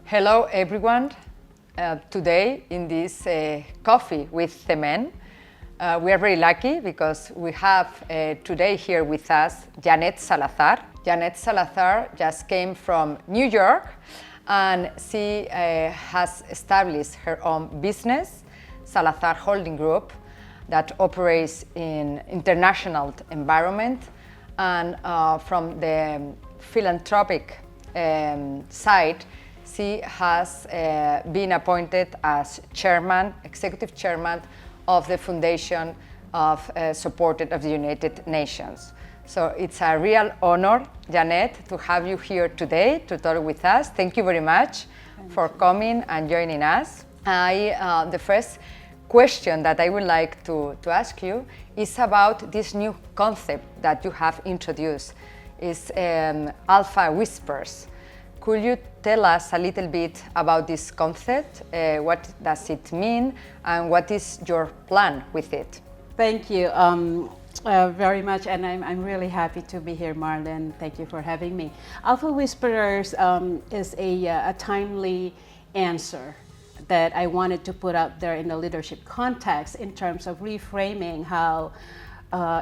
Hello everyone. Today in this coffee with CMEM, we are very lucky because we have today here with us Janet Salazar. Janet Salazar just came from New York and she has established her own business, Salazar Holding Group, that operates in international environment, and from the philanthropic side, she has been appointed as executive chairman of the Foundation of supported of the United Nations. So it's a real honor, Janet, to have you here today to talk with us. Thank you very much for coming and joining us. The first question that I would like to ask you is about this new concept that you have introduced, is alpha whispers. Could you tell us a little bit about this concept? What does it mean and what is your plan with it? Thank you very much, and I'm really happy to be here, Marlon. Thank you for having me. Alpha Whisperers is a timely answer that I wanted to put out there in the leadership context in terms of reframing how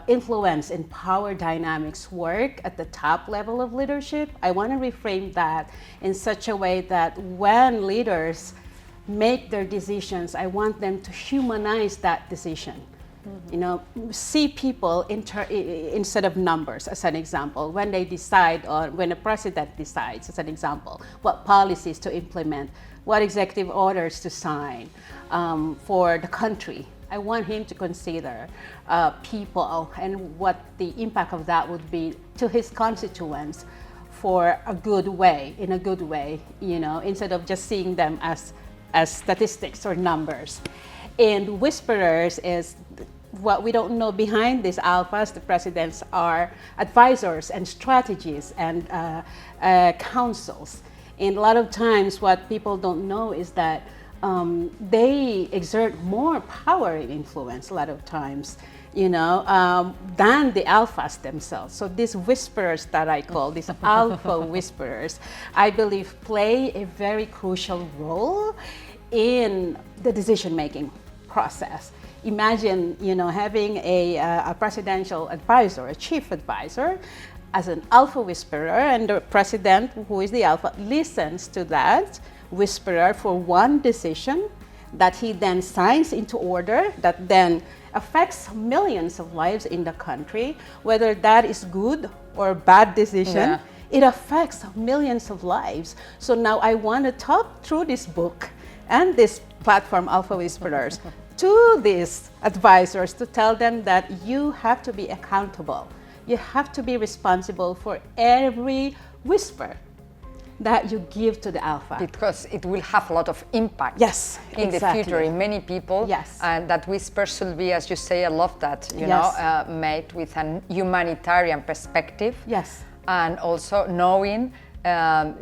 influence and power dynamics work at the top level of leadership. I want to reframe that in such a way that when leaders make their decisions, I want them to humanize that decision. Mm-hmm. You know, see people instead of numbers, as an example. When they decide, or when a president decides, as an example, what policies to implement, what executive orders to sign for the country, I want him to consider people and what the impact of that would be to his constituents for a good way, in a good way, you know, instead of just seeing them as statistics or numbers. And whisperers is what we don't know behind these alphas. The presidents are advisors and strategies and councils. And a lot of times what people don't know is that they exert more power and influence a lot of times, you know, than the alphas themselves. So these whisperers that I call, these alpha whisperers, I believe play a very crucial role in the decision-making process. Imagine, you know, having a presidential advisor, a chief advisor, as an alpha whisperer, and the president, who is the alpha, listens to that whisperer for one decision that he then signs into order, that then affects millions of lives in the country. Whether that is good or bad decision, it affects millions of lives. So now I want to talk through this book and this platform, Alpha Whisperers, to these advisors to tell them that you have to be accountable. You have to be responsible for every whisper that you give to the alpha. Because it will have a lot of impact in the future in many people. And that whisper should be, as you say, I love that, you know, made with a humanitarian perspective. And also knowing,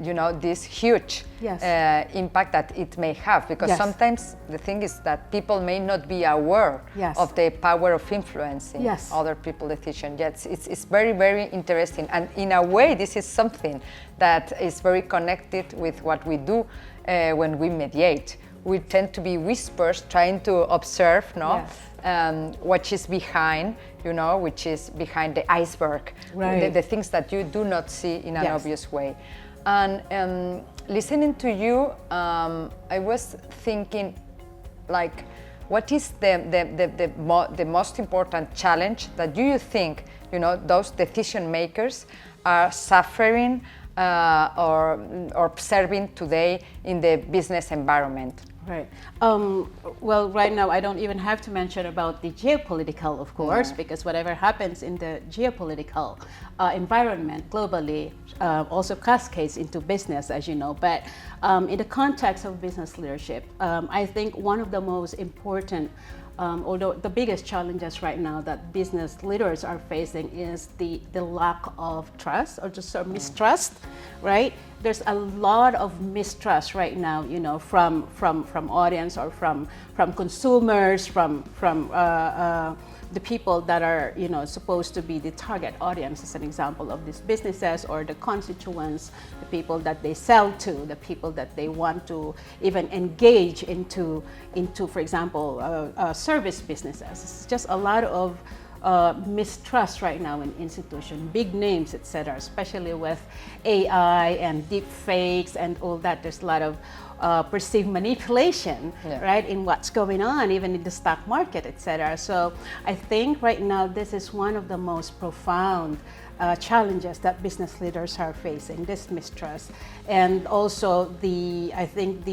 you know, this huge impact that it may have. Because sometimes the thing is that people may not be aware of the power of influencing other people's decisions. It's very, very interesting. And in a way, this is something that is very connected with what we do when we mediate. We tend to be whispers, trying to observe, what is behind, you know, which is behind the iceberg, the things that you do not see in an obvious way. And listening to you, I was thinking, like, what is the most important challenge that you think, you know, those decision makers are suffering or observing today in the business environment? Right. Well, right now I don't even have to mention about the geopolitical, of course, because whatever happens in the geopolitical environment globally also cascades into business, as you know. But in the context of business leadership, I think one of the most important, although the biggest challenges right now that business leaders are facing is the lack of trust, or just mistrust, right? There's a lot of mistrust right now, you know, from audience or from consumers, from the people that are, supposed to be the target audience, as an example of these businesses, or the constituents, the people that they sell to, the people that they want to even engage into for example, service businesses. It's just a lot of mistrust right now in institutions, big names, etc., especially with AI and deep fakes and all that. There's a lot of perceived manipulation, right, in what's going on, even in the stock market, etc. So I think right now this is one of the most profound challenges that business leaders are facing, this mistrust. And also I think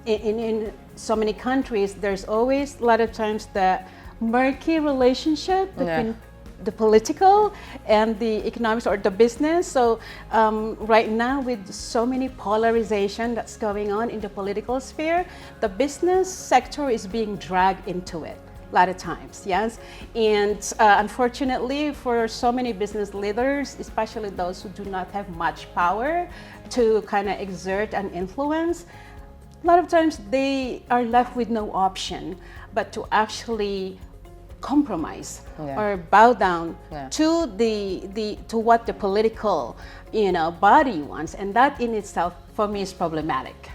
in so many countries, there's always a lot of times the murky relationship between the political and the economics or the business. So right now, with so many polarization that's going on in the political sphere, the business sector is being dragged into it a lot of times, yes. And unfortunately, for so many business leaders, especially those who do not have much power to kind of exert an influence, a lot of times they are left with no option but to actually compromise or bow down to to what the political body wants, and that in itself for me is problematic.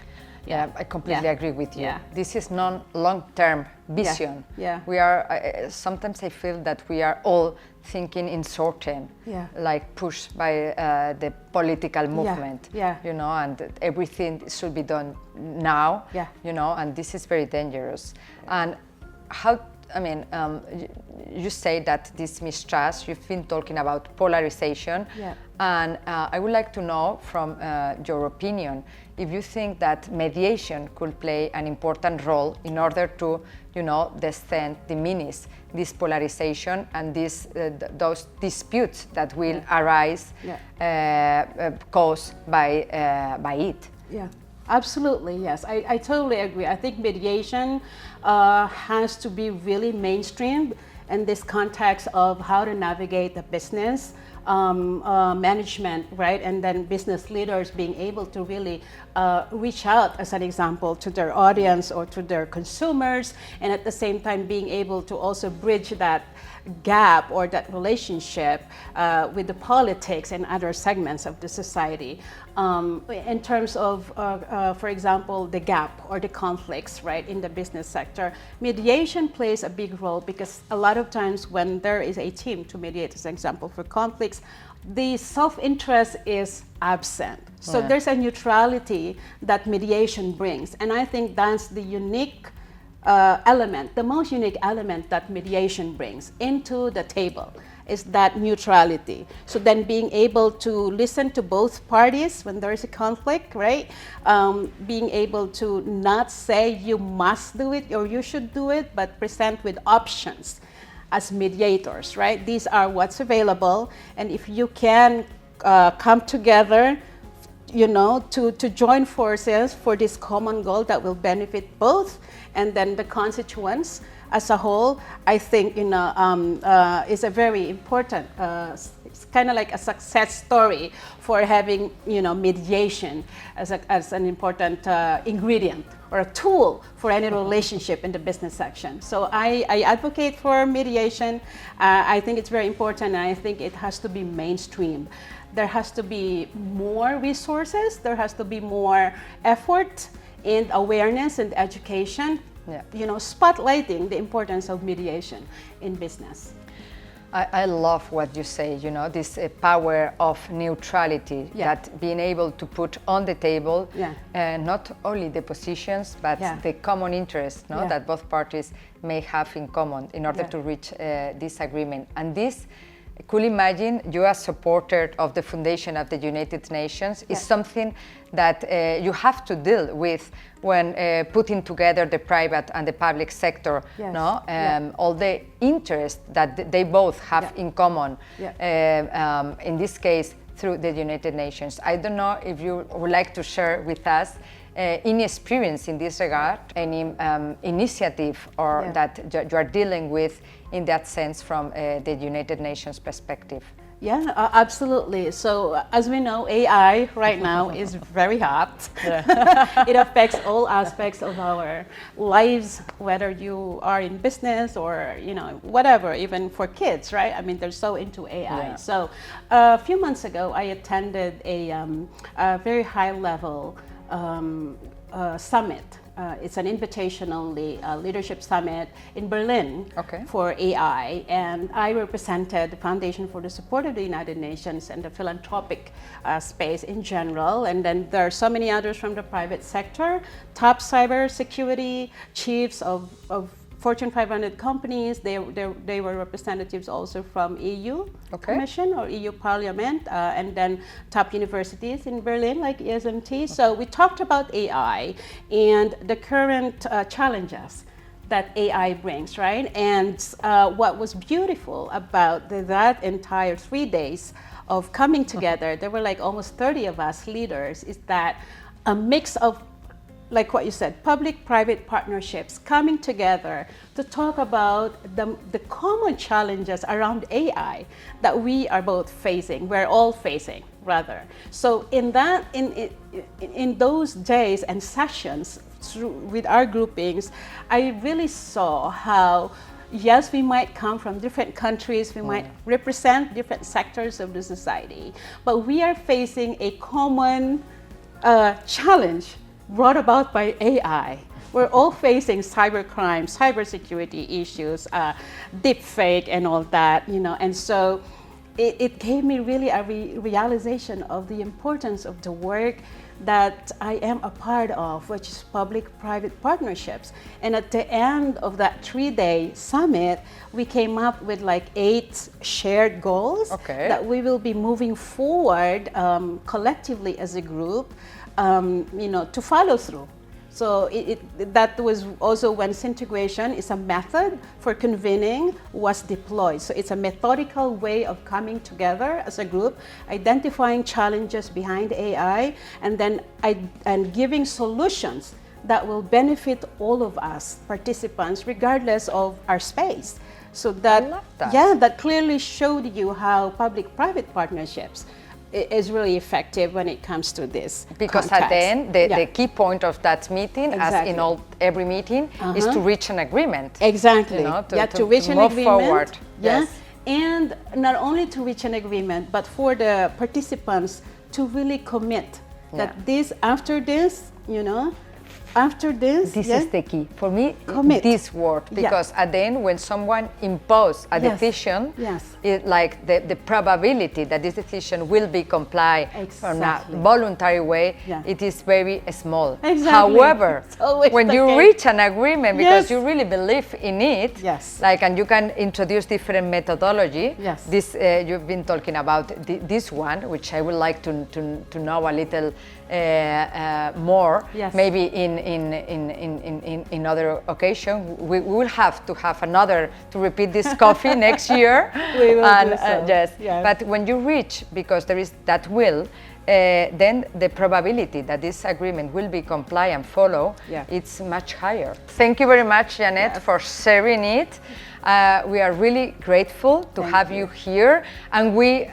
Yeah, I completely agree with you. This is long-term vision. We are sometimes I feel that we are all thinking in short term, like pushed by the political movement, and everything should be done now, and this is very dangerous. And how, I mean, you say that this mistrust, you've been talking about polarization, and I would like to know from your opinion if you think that mediation could play an important role in order to, diminish this polarization and those disputes that will arise caused by it. Yeah. Absolutely, yes. I totally agree. I think mediation has to be really mainstream in this context of how to navigate the business management, right? And then business leaders being able to really reach out, as an example, to their audience or to their consumers, and at the same time being able to also bridge that gap or that relationship with the politics and other segments of the society. In terms of, for example, the gap or the conflicts, right, in the business sector, mediation plays a big role because a lot of times when there is a team to mediate, as an example, for conflicts, the self-interest is absent. So there's a neutrality that mediation brings. And I think that's the unique element, the most unique element that mediation brings into the table, is that neutrality. So then being able to listen to both parties when there is a conflict, right? Being able to not say you must do it or you should do it, but present with options as mediators, right? These are what's available, and if you can come together, to join forces for this common goal that will benefit both and then the constituents as a whole, I think is a very important. It's kind of like a success story for having mediation as an important ingredient or a tool for any relationship in the business section. So I advocate for mediation. I think it's very important, and I think it has to be mainstream. There has to be more resources. There has to be more effort and awareness and education. Spotlighting the importance of mediation in business. I love what you say, this power of neutrality, that being able to put on the table not only the positions, but the common interests that both parties may have in common in order to reach this agreement. And this, could imagine you as supporter of the Foundation of the United Nations is something that you have to deal with when putting together the private and the public sector, all the interests that they both have in common, in this case through the United Nations. I don't know if you would like to share with us any experience in this regard, any initiative or that you are dealing with in that sense from the United Nations perspective? Yeah, absolutely. So as we know, AI right now is very hot. It affects all aspects of our lives, whether you are in business or, you know, whatever, even for kids, right? I mean, they're so into AI. Yeah. So a few months ago, I attended a very high-level summit. It's an invitation-only leadership summit in Berlin for AI, and I represented the Foundation for the Support of the United Nations and the philanthropic space in general, and then there are so many others from the private sector, top cybersecurity chiefs of Fortune 500 companies. They were representatives also from EU Commission or EU Parliament, and then top universities in Berlin like ESMT. So we talked about AI and the current challenges that AI brings, right? And what was beautiful about that entire 3 days of coming together, there were like almost 30 of us leaders, is that a mix of, like what you said, public-private partnerships coming together to talk about the common challenges around AI that we are both facing, we're all facing, rather. So in those days and sessions with our groupings, I really saw how, yes, we might come from different countries, we might represent different sectors of the society, but we are facing a common challenge brought about by AI. We're all facing cybercrime, cybersecurity issues, deepfake and all that, you know, and so it gave me really a realization of the importance of the work that I am a part of, which is public-private partnerships. And at the end of that 3-day summit, we came up with like 8 shared goals that we will be moving forward collectively as a group, you know, to follow through. So that was also when integration is a method for convening was deployed. So it's a methodical way of coming together as a group, identifying challenges behind AI, and then giving solutions that will benefit all of us participants, regardless of our space. So that, I love that. Yeah, that clearly showed you how public-private partnerships is really effective when it comes to this because context. At the end, the key point of that meeting, as in every meeting, is to reach an agreement. Exactly. You know, to reach an move agreement. Forward. Yeah. Yes. And not only to reach an agreement, but for the participants to really commit that after this, you know, after this, this is the key for me. Commit. This word, because at the end, when someone imposes a decision, it, like the probability that this decision will be complied in a voluntary way, it is very small. However, when you reach an agreement because you really believe in it, like, and you can introduce different methodology. This you've been talking about this one, which I would like to know a little more. Maybe in other occasion, we will have to have another to repeat this coffee next year. We will do so. But when you reach, because there is that will, then the probability that this agreement will be compliant and follow, it's much higher. Thank you very much, Janet, for sharing it. We are really grateful to have you here, and we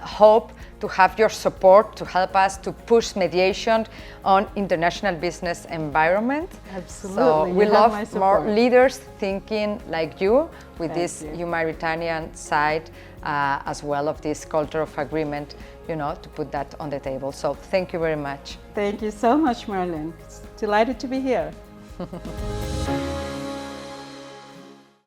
hope to have your support to help us to push mediation on international business environment. Absolutely. So we love more leaders thinking like you with this humanitarian side as well of this culture of agreement, you know, to put that on the table. So thank you very much. Thank you so much, Marlene. Delighted to be here.